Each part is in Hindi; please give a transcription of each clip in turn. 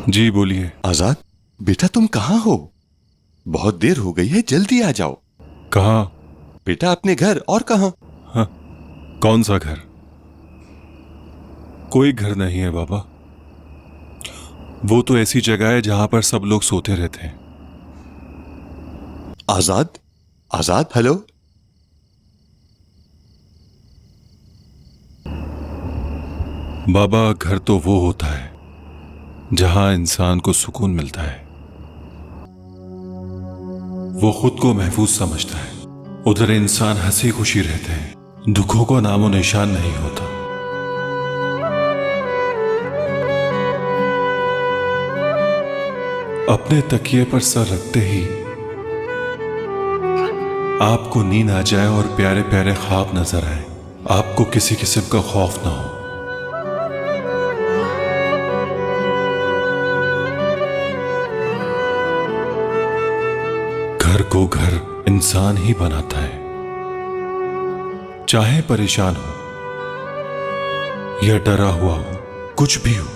जी बोलिए। आजाद, बेटा तुम कहाँ हो? बहुत देर हो गई है, जल्दी आ जाओ। कहाँ? बेटा अपने घर, और कहाँ? हाँ, कौन सा घर? कोई घर नहीं है बाबा। वो तो ऐसी जगह है जहां पर सब लोग सोते रहते हैं। आजाद, आजाद, हेलो। बाबा, घर तो वो होता है जहां इंसान को सुकून मिलता है। वो खुद को महफूज समझता है। उधर इंसान हंसी खुशी रहते हैं, दुखों को नामो निशान नहीं होता। अपने तकिए पर सर रखते ही आपको नींद आ जाए और प्यारे प्यारे ख्वाब नजर आए, आपको किसी किस्म का खौफ ना हो। घर को घर इंसान ही बनाता है। चाहे परेशान हो या डरा हुआ हो, कुछ भी हो,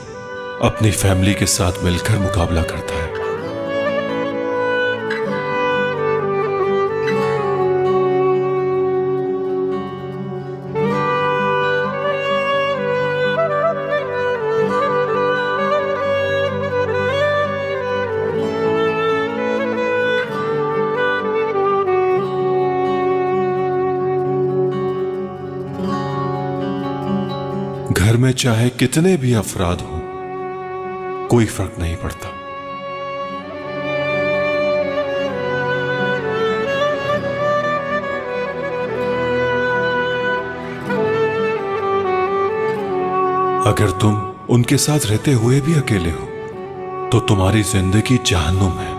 अपनी फैमिली के साथ मिलकर मुकाबला करता है। घर में चाहे कितने भी अफराद हो, कोई फर्क नहीं पड़ता। अगर तुम उनके साथ रहते हुए भी अकेले हो तो तुम्हारी जिंदगी जहन्नुम है।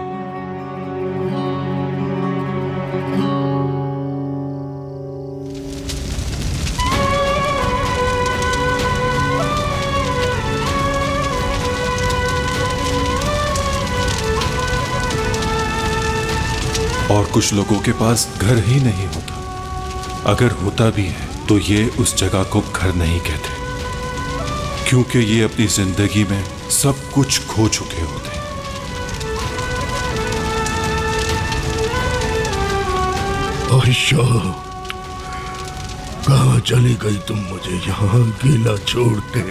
और कुछ लोगों के पास घर ही नहीं होता। अगर होता भी है तो ये उस जगह को घर नहीं कहते, क्योंकि ये अपनी जिंदगी में सब कुछ खो चुके होते हैं। आयशा, कहाँ चली गई तुम मुझे यहाँ अकेला छोड़ के?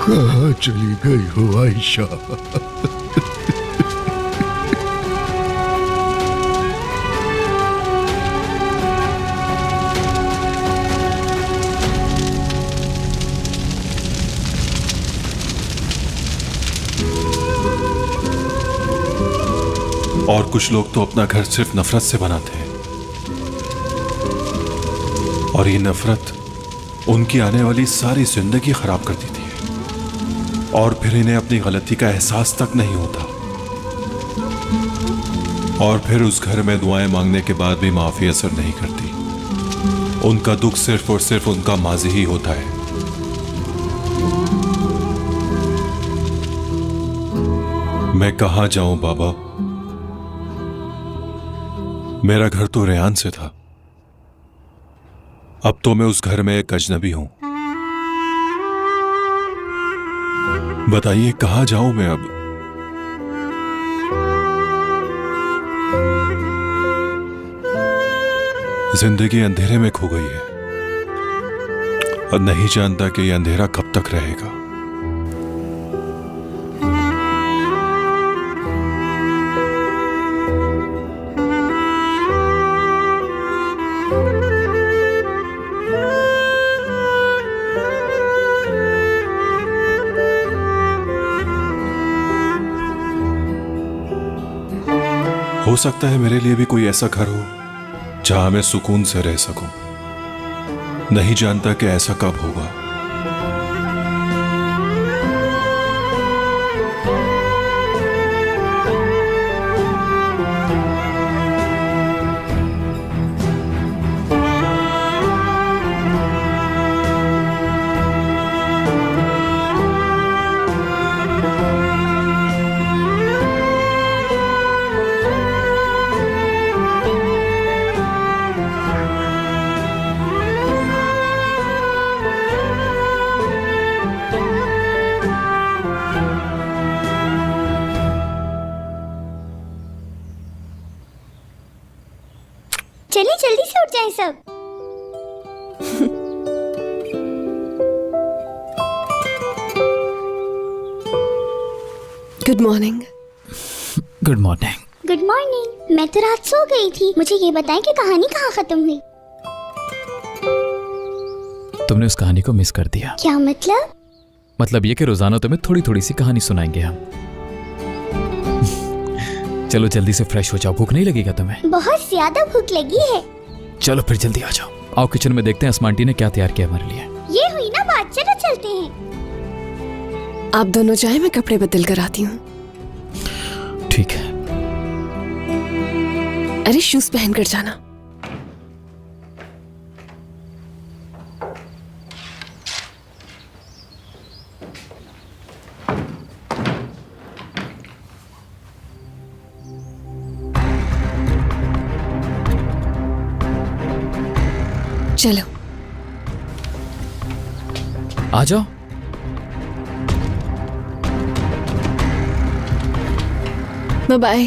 कहाँ चली गई हो आयशा? और कुछ लोग तो अपना घर सिर्फ नफरत से बनाते हैं, और ये नफरत उनकी आने वाली सारी जिंदगी खराब कर देती है, और फिर इन्हें अपनी गलती का एहसास तक नहीं होता। और फिर उस घर में दुआएं मांगने के बाद भी माफी असर नहीं करती। उनका दुख सिर्फ और सिर्फ उनका माजी ही होता है। मैं कहां जाऊं बाबा? मेरा घर तो रेहान से था, अब तो मैं उस घर में एक अजनबी हूं। बताइए कहां जाऊं मैं अब? जिंदगी अंधेरे में खो गई है और नहीं जानता कि यह अंधेरा कब तक रहेगा। हो सकता है मेरे लिए भी कोई ऐसा घर हो जहां मैं सुकून से रह सकूं। नहीं जानता कि ऐसा कब होगा। चलिए जल्दी से उठ जाएं सब। Good morning. Good morning. Good morning. मैं तो रात सो गई थी। मुझे ये बताएं कि कहानी कहाँ खत्म हुई? तुमने उस कहानी को मिस कर दिया। क्या मतलब? मतलब ये कि रोजाना तुम्हें थोड़ी थोड़ी सी कहानी सुनाएंगे हम। चलो जल्दी से फ्रेश हो जाओ, भूख नहीं लगेगा तुम्हें? बहुत ज्यादा भूख लगी है। चलो फिर जल्दी आ जाओ। आओ किचन में देखते हैं अस्मा आंटी ने क्या तैयार किया हमारे लिए। ये हुई ना बात, चलो चलते हैं। आप दोनों जाएं, मैं कपड़े बदल कर आती हूँ। ठीक है। अरे शूज पहन कर जाना। चलो आ जाओ। बाय।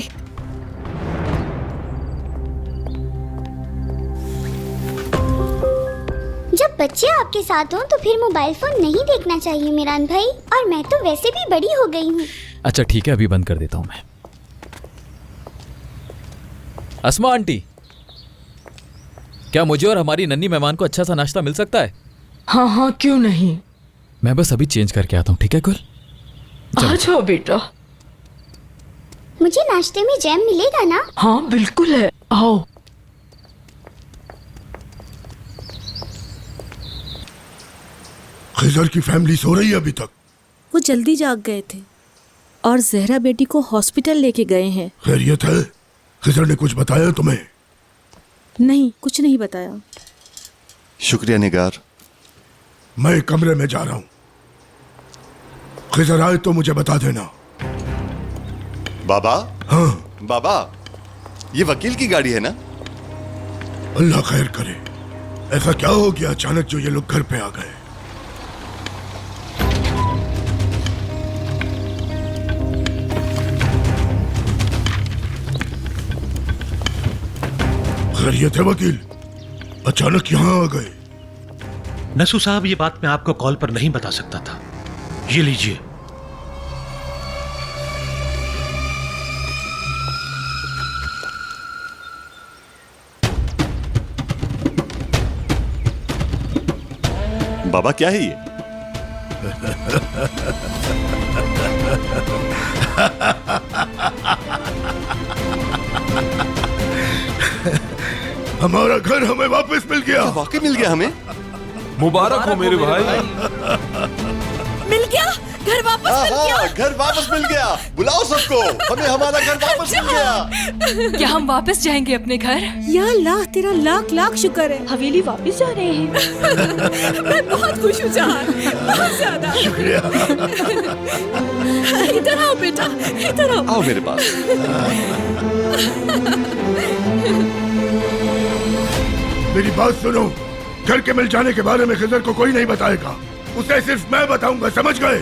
जब बच्चे आपके साथ हों तो फिर मोबाइल फोन नहीं देखना चाहिए मिरान भाई। और मैं तो वैसे भी बड़ी हो गई हूँ। अच्छा ठीक है, अभी बंद कर देता हूँ मैं। अस्मा आंटी, क्या मुझे और हमारी नन्ही मेहमान को अच्छा सा नाश्ता मिल सकता है? हाँ हाँ, क्यों नहीं। मैं बस अभी चेंज करके आता हूँ, ठीक है गुल? आ जाओ बेटा। मुझे नाश्ते में जैम मिलेगा ना? हाँ बिल्कुल है, आओ। खिजर की फैमिली सो रही है अभी तक? वो जल्दी जाग गए थे और जहरा बेटी को हॉस्पिटल लेके गए हैं। खैरियत है? खिजर ने कुछ बताया तुम्हें? नहीं, कुछ नहीं बताया। शुक्रिया निगार। मैं कमरे में जा रहा हूँ। खिजर आए तो मुझे बता देना। बाबा। हाँ बाबा, ये वकील की गाड़ी है ना? अल्लाह खैर करे। ऐसा क्या हो गया अचानक जो ये लोग घर पे आ गए? खैरियत है वकील? अचानक यहाँ आ गए? नसू साहब, ये बात मैं आपको कॉल पर नहीं बता सकता था। ये लीजिए। बाबा क्या है ये? हमारा घर हमें वापस मिल गया। वाकई मिल गया हमें? मुबारक हो मेरे भाई। मिल गया, घर वापस मिल गया। घर वापस मिल गया। बुलाओ सबको, हमें हमारा घर वापस मिल गया। क्या हम वापस जाएंगे अपने घर? या अल्लाह, तेरा लाख लाख शुक्र है। हवेली वापस जा रहे हैं। मैं बहुत खुश हूँ जहान, बहुत ज्यादा। शुक्रिया। इधर आओ बेटा, इधर आओ। आओ मेरे पास। मेरी बात सुनो। घर के मिल जाने के बारे में खिजर को कोई नहीं बताएगा। उसे सिर्फ मैं बताऊंगा, समझ गए?